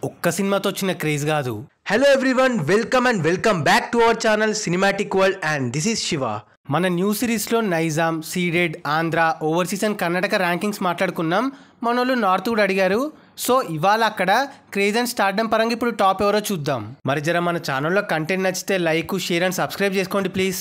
ఒక్క సినిమాతో వచ్చిన క్రేజ్ కాదు. Hello everyone, welcome back to our channel cinematic world and this is Shiva. మన న్యూ సిరీస్లో Nizam, Ceded, Andhra, overseas and Karnataka rankings మాట్లాడుకున్నాం. మనోళ్ళు నార్త్ కూడా అడిగారు. సో ఇవాళ అక్కడ క్రేజ్ అండ్ స్టార్డమ్ పరంగా ఇప్పుడు టాప్ ఎవరో చూద్దాం. మరి జర మన ఛానల్లో కంటెంట్ నచ్చితే లైక్, షేర్ అండ్ సబ్స్క్రైబ్ చేసుకోండి ప్లీజ్.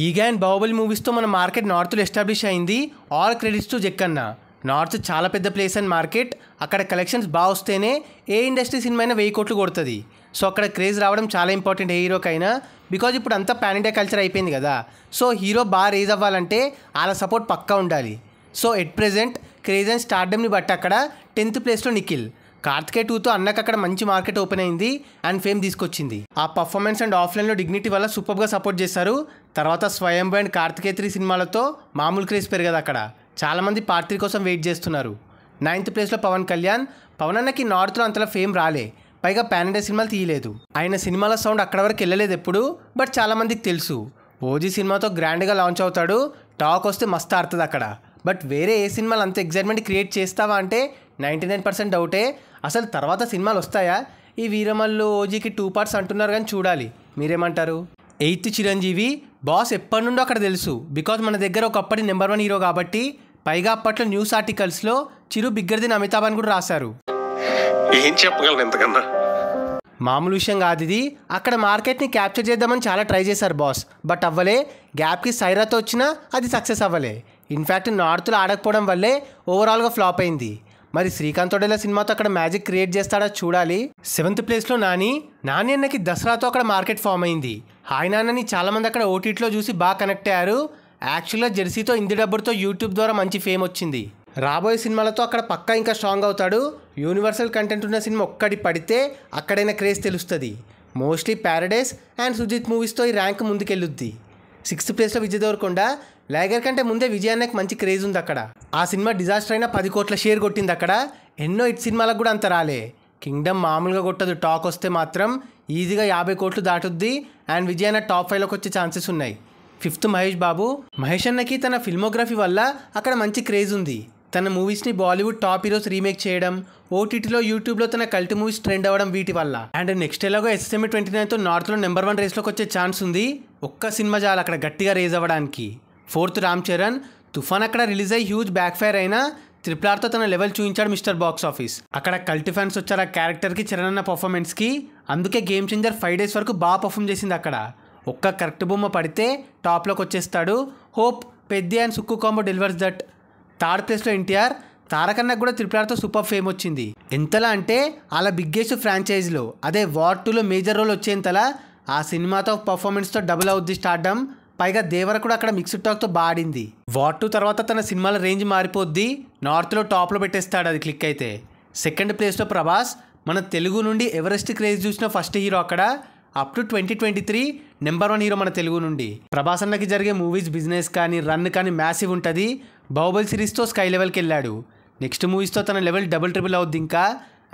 ఈగా అండ్ బాహుబలి మూవీస్తో మన మార్కెట్ నార్త్లో ఎస్టాబ్లిష్ అయింది. All credits to Jakkanna. North చాలా పెద్ద ప్లేస్ అండ్ మార్కెట్. అక్కడ కలెక్షన్స్ బాగా వస్తేనే ఏ ఇండస్ట్రీ సినిమా అయినా 1000 కోట్లు కొడుతుంది. సో అక్కడ క్రేజ్ రావడం చాలా ఇంపార్టెంట్ ఏ హీరోకైనా. బికాజ్ ఇప్పుడు అంతా పాన్ ఇండియా కల్చర్ అయిపోయింది కదా. సో హీరో బాగా రేజ్ అవ్వాలంటే వాళ్ళ సపోర్ట్ పక్కా ఉండాలి. So at present craze and స్టార్డమ్ని బట్టి అక్కడ 10th ప్లేస్లో నిఖిల్. కార్తికేయ 2తో అన్నకు అక్కడ మంచి మార్కెట్ ఓపెన్ అయింది అండ్ ఫేమ్ తీసుకొచ్చింది. ఆ పర్ఫార్మెన్స్ అండ్ ఆఫ్లైన్లో డిగ్నిటీ వల్ల సూపర్గా సపోర్ట్ చేశారు. తర్వాత స్వయంభూ అండ్ కార్తికేయ 3 సినిమాలతో మామూలు క్రేజ్ పెరగదు అక్కడ. చాలామంది పార్ట్ 3 కోసం వెయిట్ చేస్తున్నారు. 9th ప్లేస్లో పవన్ కళ్యాణ్. పవన్ అన్నకి నార్త్లో అంతలా ఫేమ్ రాలే, పైగా పాన్ ఇండియా సినిమాలు తీయలేదు. ఆయన సినిమాల సౌండ్ అక్కడ వరకు వెళ్ళలేదు ఎప్పుడు, బట్ చాలామందికి తెలుసు. ఓజీ సినిమాతో గ్రాండ్గా లాంచ్ అవుతాడు. టాక్ వస్తే మస్తు ఆడుతుంది అక్కడ. బట్ వేరే ఏ సినిమాలు అంత ఎగ్జైట్మెంట్ క్రియేట్ చేస్తావా అంటే 99% డౌటే. అసలు తర్వాత సినిమాలు వస్తాయా? ఈ వీరమల్లు ఓజీకి 2 పార్ట్స్ అంటున్నారు కానీ చూడాలి. మీరేమంటారు? 8th చిరంజీవి. బాస్ ఎప్పటి నుండో అక్కడ తెలుసు. బికాజ్ మన దగ్గర ఒకప్పటి నెంబర్ 1 హీరో కాబట్టి. పైగా అప్పట్లో న్యూస్ ఆర్టికల్స్లో చిరు బిగ్గర్ దెన్ అమితాబ్ అని కూడా రాశారు. ఏం చెప్పగలను ఎంతకన్నా? మామూలు విషయం కాదు ఇది. అక్కడ మార్కెట్ని క్యాప్చర్ చేద్దామని చాలా ట్రై చేశారు బాస్, బట్ అవ్వలే. గ్యాప్కి సైరాతో వచ్చినా అది సక్సెస్ అవ్వలే. ఇన్ఫ్యాక్ట్ నార్త్లో ఆడకపోవడం వల్లే ఓవరాల్గా ఫ్లాప్ అయింది. మరి శ్రీకాంత్ ఒడేలా సినిమాతో అక్కడ మ్యాజిక్ క్రియేట్ చేస్తాడా చూడాలి. 7th ప్లేస్లో నాని అన్నకి దసరాతో అక్కడ మార్కెట్ ఫామ్ అయింది. హాయ్ నాన్నని చాలామంది అక్కడ ఓటీటీలో చూసి బాగా కనెక్ట్ అయ్యారు. యాక్చువల్గా జెర్సీతో ఇంది డబ్బుతో యూట్యూబ్ ద్వారా మంచి ఫేమ్ వచ్చింది. రాబోయే సినిమాలతో అక్కడ పక్కా ఇంకా స్ట్రాంగ్ అవుతాడు. యూనివర్సల్ కంటెంట్ ఉన్న సినిమా ఒక్కటి పడితే అక్కడైనా క్రేజ్ తెలుస్తుంది. మోస్ట్లీ ప్యారడైస్ అండ్ సుజిత్ మూవీస్తో ఈ ర్యాంక్ ముందుకెళ్ళుద్ది. 6th ప్లేస్లో విజయ్ దేవరకొండ. లైగర్ కంటే ముందే విజయ్ అన్నకి మంచి క్రేజ్ ఉంది అక్కడ. ఆ సినిమా డిజాస్టర్ అయినా 10 కోట్ల షేర్ కొట్టింది అక్కడ. ఎన్నో హిట్ సినిమాలకు కూడా అంత రాలే. కింగ్డమ్ మామూలుగా కొట్టదు. టాక్ వస్తే మాత్రం ఈజీగా 50 కోట్లు దాటుద్ది అండ్ విజయ్ అన్న టాప్ 5లోకి వచ్చే ఛాన్సెస్ ఉన్నాయి. 5th మహేష్ బాబు. మహేష్ అన్నకి తన ఫిల్మోగ్రఫీ వల్ల అక్కడ మంచి క్రేజ్ ఉంది. తన మూవీస్ని బాలీవుడ్ టాప్ హీరోస్ రీమేక్ చేయడం, ఓటీటీలో యూట్యూబ్లో తన కల్ట్ మూవీస్ ట్రెండ్ అవ్వడం వీటి వల్ల. అండ్ నెక్స్ట్ ఎలాగో SSM 29తో నార్త్లో నెంబర్ 1 రేస్లోకి వచ్చే ఛాన్స్ ఉంది. ఒక్క సినిమా చాలు అక్కడ గట్టిగా రేజ్ అవ్వడానికి. 4th రామ్ చరణ్. తుఫాన్ అక్కడ రిలీజ్ అయ్యి హ్యూజ్ బ్యాక్ ఫైర్ అయినా RRRతో తన లెవెల్ చూపించాడు మిస్టర్ బాక్స్ ఆఫీస్. అక్కడ కల్ట్ ఫ్యాన్స్ వచ్చారు ఆ క్యారెక్టర్కి, చరణ్ అన్న పర్ఫార్మెన్స్కి. అందుకే గేమ్ చేంజర్ 5 days వరకు బాగా పర్ఫామ్ చేసింది అక్కడ. ఒక్క కరెక్ట్ బొమ్మ పడితే టాప్లోకి వచ్చేస్తాడు. Hope, Peddi and Sukku combo delivers that. 3rd ప్లేస్లో ఎన్టీఆర్. తారకన్నకు కూడా RRRతో సూపర్ ఫేమ్ వచ్చింది. ఎంతలా అంటే అలా బిగ్గెస్ట్ ఫ్రాంచైజీలో అదే వార్ 2లో మేజర్ రోల్ వచ్చేంతలా ఆ సినిమాతో పర్ఫార్మెన్స్తో డబుల్ అవుద్ది స్టార్డమ్. పైగా దేవర కూడా అక్కడ మిక్స్డ్ టాక్తో బాడింది. వార్ 2 తర్వాత తన సినిమాల రేంజ్ మారిపోద్ది. నార్త్లో టాప్లో పెట్టేస్తాడు అది క్లిక్ అయితే. 2nd ప్లేస్లో ప్రభాస్. మన తెలుగు నుండి ఎవరెస్ట్ క్రేజ్ చూసిన ఫస్ట్ హీరో అక్కడ. అప్ టు 2023 నెంబర్ 1 హీరో మన తెలుగు నుండి. ప్రభాస్ అన్నకి జరిగే మూవీస్ బిజినెస్ కానీ రన్ కానీ మ్యాసివ్ ఉంటుంది. బాహుబలి సిరీస్తో స్కై లెవెల్కి వెళ్ళాడు. నెక్స్ట్ మూవీస్తో తన లెవెల్ డబుల్ ట్రిపుల్ అవుద్ది ఇంకా.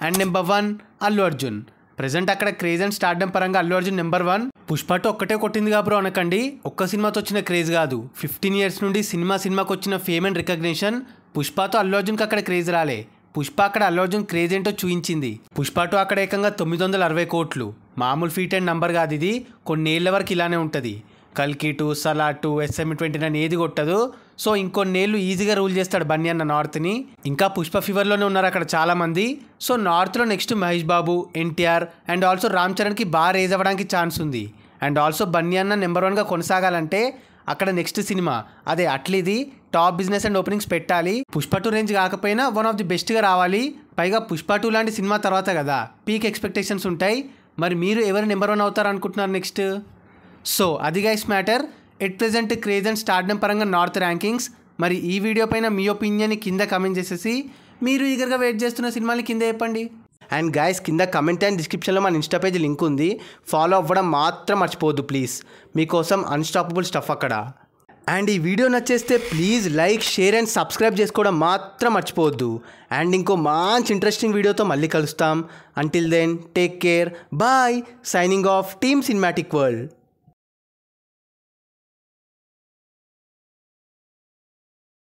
And number 1 Allu Arjun. Present అక్కడ క్రేజ్ అండ్ స్టార్డమ్ పరంగా అల్లు అర్జున్ నెంబర్ 1. పుష్ప 2 ఒక్కటే కొట్టింది కాబరో అనకండి. ఒక్క సినిమాతో వచ్చిన క్రేజ్ కాదు. 15 years నుండి సినిమాకి వచ్చిన ఫేమ్ అండ్ రికగ్నిషన్. పుష్పతో అల్లు అర్జున్కి అక్కడ క్రేజ్ రాలే. పుష్ప అక్కడ అల్లు అర్జున్ క్రేజ్ ఏంటో చూయించింది. పుష్ప 2 అక్కడ ఏకంగా 960 కోట్లు. మామూలు ఫీట్ అండ్ నంబర్ కాదు ఇది. కొన్నేళ్ల వరకు ఇలానే ఉంటుంది. కల్కి 2, సలార్ 2, SM 29 ఏది కొట్టదు. సో ఇంకొన్నేళ్ళు ఈజీగా రూల్ చేస్తాడు బన్నీ అన్న నార్త్ని. ఇంకా పుష్ప ఫీవర్లోనే ఉన్నారు అక్కడ చాలామంది. సో నార్త్లో next Mahesh Babu, NTR and also Ram చరణ్కి బాగా రేజ్ అవ్వడానికి ఛాన్స్ ఉంది. అండ్ ఆల్సో బన్నీ అన్న నెంబర్ 1గా కొనసాగాలంటే అక్కడ నెక్స్ట్ సినిమా అదే అట్లీది టాప్ బిజినెస్ అండ్ ఓపెనింగ్స్ పెట్టాలి. పుష్ప 2 రేంజ్ కాకపోయినా వన్ ఆఫ్ ది బెస్ట్గా రావాలి. పైగా పుష్ప 2 లాంటి సినిమా తర్వాత కదా పీక్ ఎక్స్పెక్టేషన్స్ ఉంటాయి. మరి మీరు ఎవరు నెంబర్ 1 అవుతారు అనుకుంటున్నారు నెక్స్ట్? సో అది guys matter. At present craze and stardom పరంగా నార్త్ ర్యాంకింగ్స్. మరి ఈ వీడియో పైన మీ ఒపీనియన్ని కింద కమెంట్ చేసేసి మీరు ఈగర్గా వెయిట్ చేస్తున్న సినిమాని కింద చెప్పండి. అండ్ గైస్ కింద కమెంట్ అండ్ డిస్క్రిప్షన్లో మన ఇన్స్టా పేజ్ లింక్ ఉంది. ఫాలో అవ్వడం మాత్రం మర్చిపోవద్దు ప్లీజ్. మీకోసం అన్స్టాపబుల్ స్టఫ్ అక్కడ. అండ్ ఈ వీడియో నచ్చేస్తే please like, share and subscribe చేసుకోవడం మాత్రం మర్చిపోవద్దు. అండ్ ఇంకో మంచి ఇంట్రెస్టింగ్ వీడియోతో మళ్ళీ కలుస్తాం. Until then take care, bye. Signing off team cinematic world.